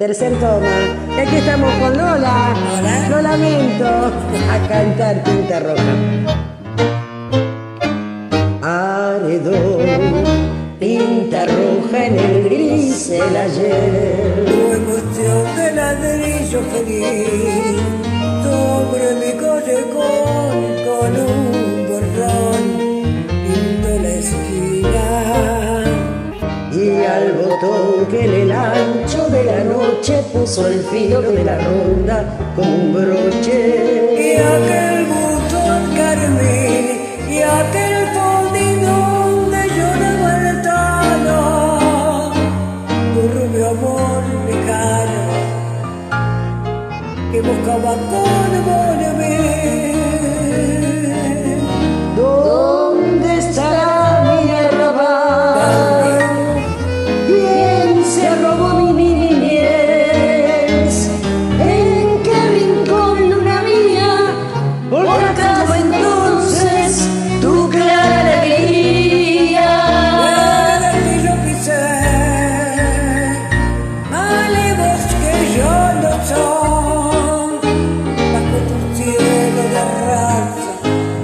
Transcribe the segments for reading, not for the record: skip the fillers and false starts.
Tercer toma. Y aquí estamos con Lola. Hola. Lo lamento. A cantar Tinta Roja. Aredón, tinta roja en el gris del ayer. Tu emoción de ladrillo feliz sobre mi callejón con un borrón pinto la esquina. Y al botón que en el ancho de la noche puso el filo de la ronda como un broche. Y aquel botón carmín y aquel fondín donde lloraba el tano, tu rubio amor lejano que buscaba con volver. ¿Dónde estará mi arrabal? ¿Quién se robó mi niñez? ¿En qué rincón, luna mía, volcaba entonces tu clara alegría? Y yo quise, malevos que yo no soy, bajo tu cielo de raza,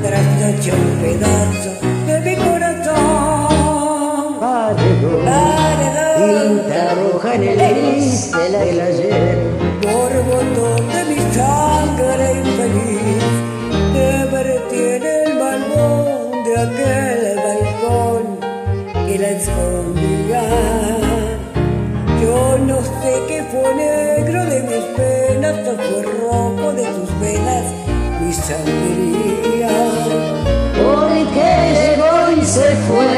trasnoché un pedazo de mi corazón. Paredón, tinta roja en el gris del ayer. Borbotón de mi sangre infeliz, te vertí en el balcón de aquel balcón que la escondía. Yo no sé qué fue negro de mis penas o fue rojo de tus venas mi sangría. Porque llegó y se fue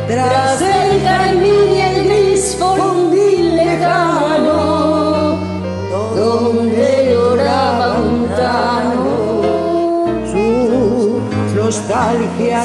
tras el carmín y el gris fondil lejano, donde lloraba un tano. Su nostalgia